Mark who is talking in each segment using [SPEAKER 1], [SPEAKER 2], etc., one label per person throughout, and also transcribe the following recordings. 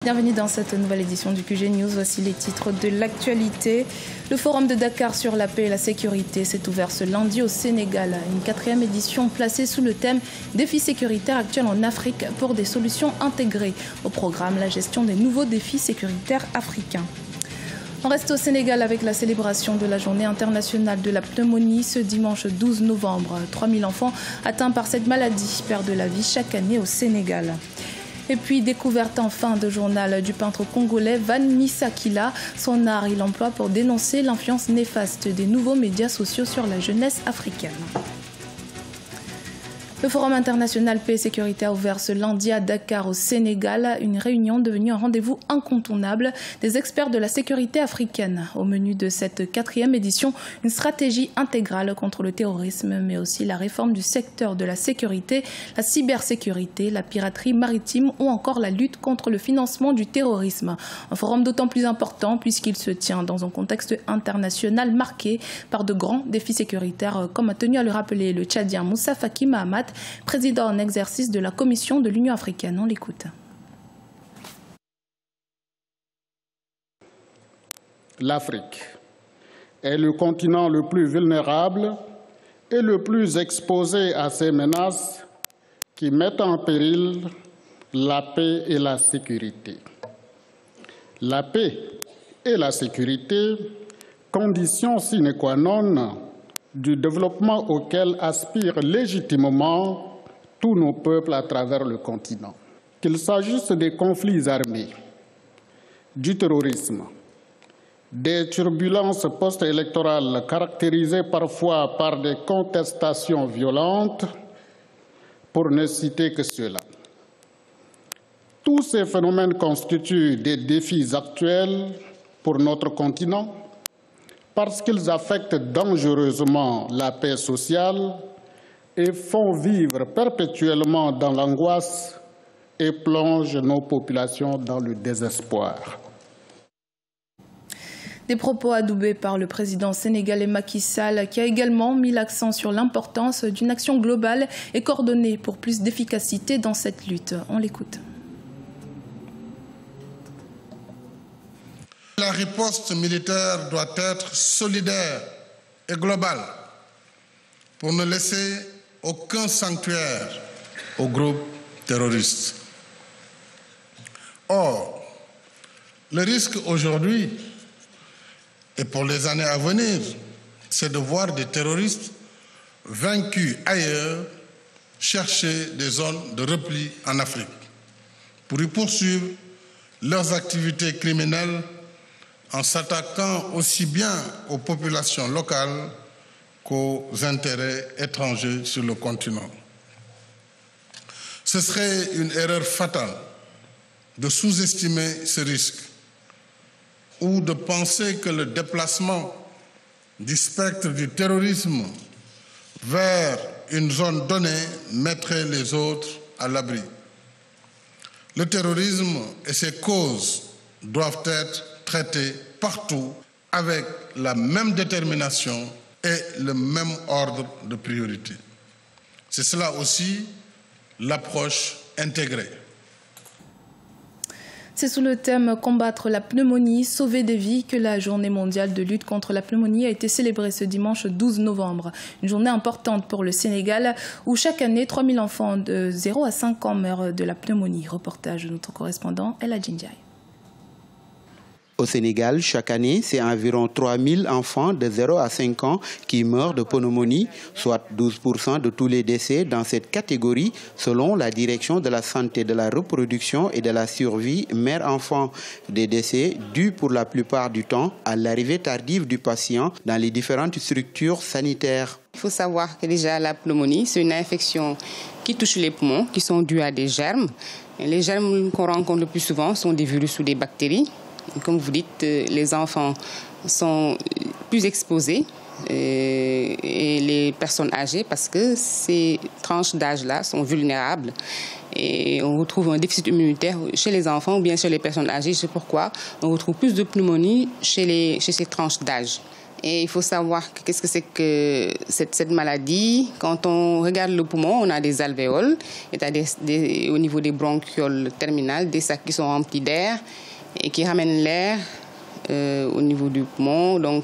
[SPEAKER 1] Bienvenue dans cette nouvelle édition du QG News. Voici les titres de l'actualité. Le Forum de Dakar sur la paix et la sécurité s'est ouvert ce lundi au Sénégal. Une 4e édition placée sous le thème « Défis sécuritaires actuels en Afrique pour des solutions intégrées ». Au programme, la gestion des nouveaux défis sécuritaires africains. On reste au Sénégal avec la célébration de la journée internationale de la pneumonie ce dimanche 12 novembre. 3000 enfants atteints par cette maladie perdent la vie chaque année au Sénégal. Et puis, découverte en fin de journal du peintre congolais Van Misakila. Son art, il emploie pour dénoncer l'influence néfaste des nouveaux médias sociaux sur la jeunesse africaine. Le Forum international paix et sécurité a ouvert ce lundi à Dakar au Sénégal. Une réunion devenue un rendez-vous incontournable des experts de la sécurité africaine. Au menu de cette 4e édition, une stratégie intégrale contre le terrorisme, mais aussi la réforme du secteur de la sécurité, la cybersécurité, la piraterie maritime ou encore la lutte contre le financement du terrorisme. Un forum d'autant plus important puisqu'il se tient dans un contexte international marqué par de grands défis sécuritaires, comme a tenu à le rappeler le Tchadien Moussa Faki Mahamat, président en exercice de la Commission de l'Union africaine. On l'écoute.
[SPEAKER 2] L'Afrique est le continent le plus vulnérable et le plus exposé à ces menaces qui mettent en péril la paix et la sécurité. La paix et la sécurité, condition sine qua non du développement auquel aspirent légitimement tous nos peuples à travers le continent. Qu'il s'agisse des conflits armés, du terrorisme, des turbulences post-électorales caractérisées parfois par des contestations violentes, pour ne citer que cela. Tous ces phénomènes constituent des défis actuels pour notre continent, parce qu'ils affectent dangereusement la paix sociale et font vivre perpétuellement dans l'angoisse et plongent nos populations dans le désespoir.
[SPEAKER 1] Des propos adoubés par le président sénégalais Macky Sall, qui a également mis l'accent sur l'importance d'une action globale et coordonnée pour plus d'efficacité dans cette lutte. On l'écoute.
[SPEAKER 3] La riposte militaire doit être solidaire et globale pour ne laisser aucun sanctuaire aux groupes terroristes. Or, le risque aujourd'hui et pour les années à venir, c'est de voir des terroristes vaincus ailleurs chercher des zones de repli en Afrique pour y poursuivre leurs activités criminelles en s'attaquant aussi bien aux populations locales qu'aux intérêts étrangers sur le continent. Ce serait une erreur fatale de sous-estimer ce risque ou de penser que le déplacement du spectre du terrorisme vers une zone donnée mettrait les autres à l'abri. Le terrorisme et ses causes doivent être traités partout avec la même détermination et le même ordre de priorité. C'est cela aussi l'approche intégrée.
[SPEAKER 1] C'est sous le thème « Combattre la pneumonie, sauver des vies » que la journée mondiale de lutte contre la pneumonie a été célébrée ce dimanche 12 novembre. Une journée importante pour le Sénégal où chaque année 3000 enfants de 0 à 5 ans meurent de la pneumonie. Reportage de notre correspondant El Adjindjaï.
[SPEAKER 4] Au Sénégal, chaque année, c'est environ 3000 enfants de 0 à 5 ans qui meurent de pneumonie, soit 12% de tous les décès dans cette catégorie, selon la Direction de la santé, de la reproduction et de la survie mère-enfant. Des décès dus pour la plupart du temps à l'arrivée tardive du patient dans les différentes structures sanitaires.
[SPEAKER 5] Il faut savoir que déjà la pneumonie, c'est une infection qui touche les poumons, qui sont dus à des germes. Et les germes qu'on rencontre le plus souvent sont des virus ou des bactéries. Comme vous dites, les enfants sont plus exposés et les personnes âgées parce que ces tranches d'âge-là sont vulnérables et on retrouve un déficit immunitaire chez les enfants ou bien chez les personnes âgées. C'est pourquoi on retrouve plus de pneumonie chez ces tranches d'âge. Et il faut savoir qu'est-ce que c'est que cette maladie. Quand on regarde le poumon, on a des alvéoles, au niveau des bronchioles terminales, des sacs qui sont remplis d'air et qui ramènent l'air au niveau du poumon. Donc,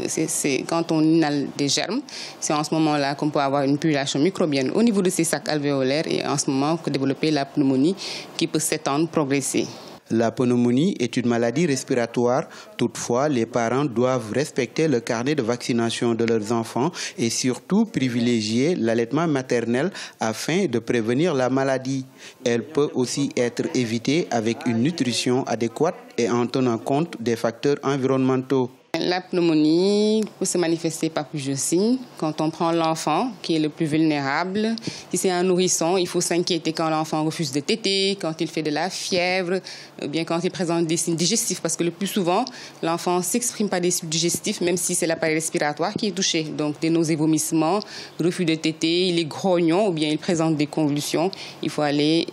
[SPEAKER 5] c'est quand on inhale des germes, c'est en ce moment-là qu'on peut avoir une pullulation microbienne au niveau de ces sacs alvéolaires et en ce moment que développer la pneumonie qui peut s'étendre, progresser.
[SPEAKER 4] La pneumonie est une maladie respiratoire. Toutefois, les parents doivent respecter le carnet de vaccination de leurs enfants et surtout privilégier l'allaitement maternel afin de prévenir la maladie. Elle peut aussi être évitée avec une nutrition adéquate et en tenant compte des facteurs environnementaux.
[SPEAKER 5] La pneumonie peut se manifester par plusieurs signes. Quand on prend l'enfant, qui est le plus vulnérable, si c'est un nourrisson, il faut s'inquiéter quand l'enfant refuse de téter, quand il fait de la fièvre, ou bien quand il présente des signes digestifs, parce que le plus souvent, l'enfant ne s'exprime pas des signes digestifs, même si c'est l'appareil respiratoire qui est touché. Donc des nausées, vomissements, refus de téter, il est grognon ou bien il présente des convulsions. Il faut aller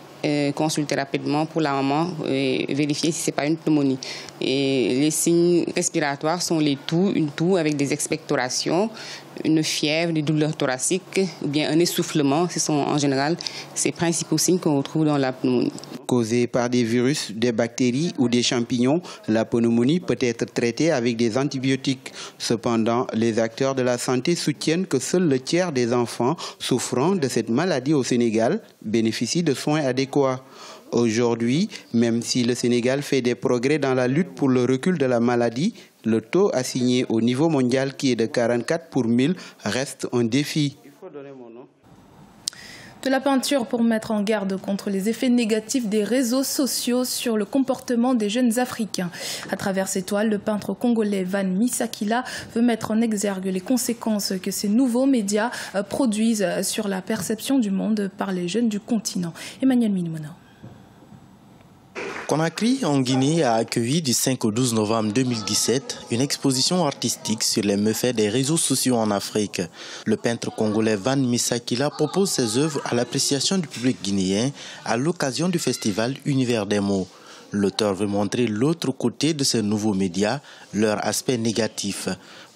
[SPEAKER 5] consulter rapidement pour la maman et vérifier si ce n'est pas une pneumonie. Et les signes respiratoires sont une toux avec des expectorations, une fièvre, des douleurs thoraciques ou bien un essoufflement. Ce sont en général ces principaux signes qu'on retrouve dans la pneumonie.
[SPEAKER 4] Causée par des virus, des bactéries ou des champignons, la pneumonie peut être traitée avec des antibiotiques. Cependant, les acteurs de la santé soutiennent que seul le tiers des enfants souffrant de cette maladie au Sénégal bénéficient de soins adéquats. Aujourd'hui, même si le Sénégal fait des progrès dans la lutte pour le recul de la maladie, le taux assigné au niveau mondial qui est de 44 pour 1000 reste un défi.
[SPEAKER 1] De la peinture pour mettre en garde contre les effets négatifs des réseaux sociaux sur le comportement des jeunes Africains. À travers ses toiles, le peintre congolais Van Misakila veut mettre en exergue les conséquences que ces nouveaux médias produisent sur la perception du monde par les jeunes du continent. Emmanuel Minimono.
[SPEAKER 6] Conakry, en Guinée, a accueilli du 5 au 12 novembre 2017 une exposition artistique sur les méfaits des réseaux sociaux en Afrique. Le peintre congolais Van Misakila propose ses œuvres à l'appréciation du public guinéen à l'occasion du festival Univers des mots. L'auteur veut montrer l'autre côté de ces nouveaux médias, leur aspect négatif.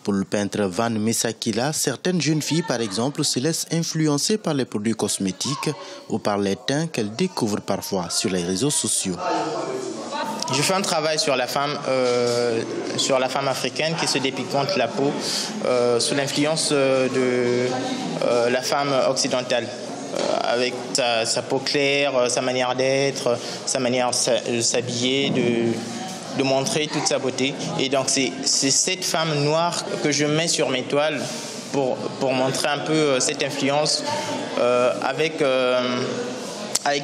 [SPEAKER 6] Pour le peintre Van Misakila, certaines jeunes filles, par exemple, se laissent influencer par les produits cosmétiques ou par les teints qu'elles découvrent parfois sur les réseaux sociaux.
[SPEAKER 7] Je fais un travail sur la femme africaine qui se dépigmente la peau sous l'influence de la femme occidentale. Avec sa peau claire, sa manière d'être, sa manière de s'habiller, de montrer toute sa beauté. Et donc c'est cette femme noire que je mets sur mes toiles pour montrer un peu cette influence avec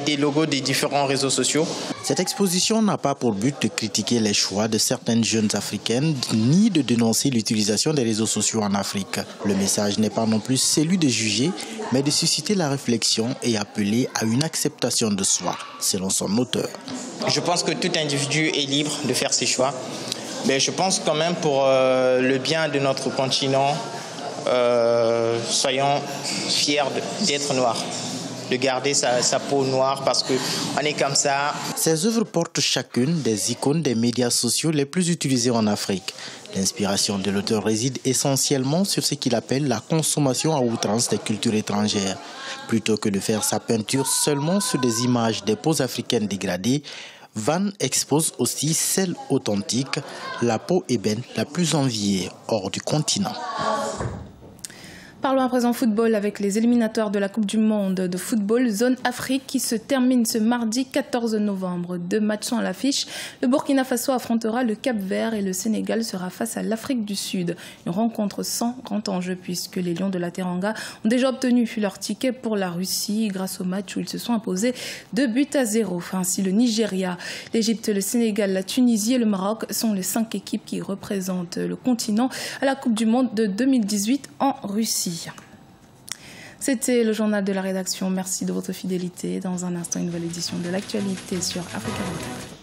[SPEAKER 7] des logos des différents réseaux sociaux.
[SPEAKER 6] Cette exposition n'a pas pour but de critiquer les choix de certaines jeunes africaines ni de dénoncer l'utilisation des réseaux sociaux en Afrique. Le message n'est pas non plus celui de juger, mais de susciter la réflexion et appeler à une acceptation de soi, selon son auteur.
[SPEAKER 7] Je pense que tout individu est libre de faire ses choix, mais je pense quand même pour le bien de notre continent, soyons fiers d'être noirs, de garder sa peau noire parce qu'on est comme ça.
[SPEAKER 6] Ces œuvres portent chacune des icônes des médias sociaux les plus utilisés en Afrique. L'inspiration de l'auteur réside essentiellement sur ce qu'il appelle la consommation à outrance des cultures étrangères. Plutôt que de faire sa peinture seulement sur des images des peaux africaines dégradées, Van expose aussi celle authentique, la peau ébène la plus enviée hors du continent.
[SPEAKER 1] Parlons à présent football avec les éliminatoires de la Coupe du Monde de football Zone Afrique qui se termine ce mardi 14 novembre. 2 matchs sont à l'affiche. Le Burkina Faso affrontera le Cap-Vert et le Sénégal sera face à l'Afrique du Sud. Une rencontre sans grand enjeu puisque les Lions de la Teranga ont déjà obtenu leur ticket pour la Russie grâce au match où ils se sont imposés 2-0. Ainsi, le Nigeria, l'Égypte, le Sénégal, la Tunisie et le Maroc sont les 5 équipes qui représentent le continent à la Coupe du Monde de 2018 en Russie. C'était le journal de la rédaction. Merci de votre fidélité. Dans un instant, une nouvelle édition de l'actualité sur Africa Radio.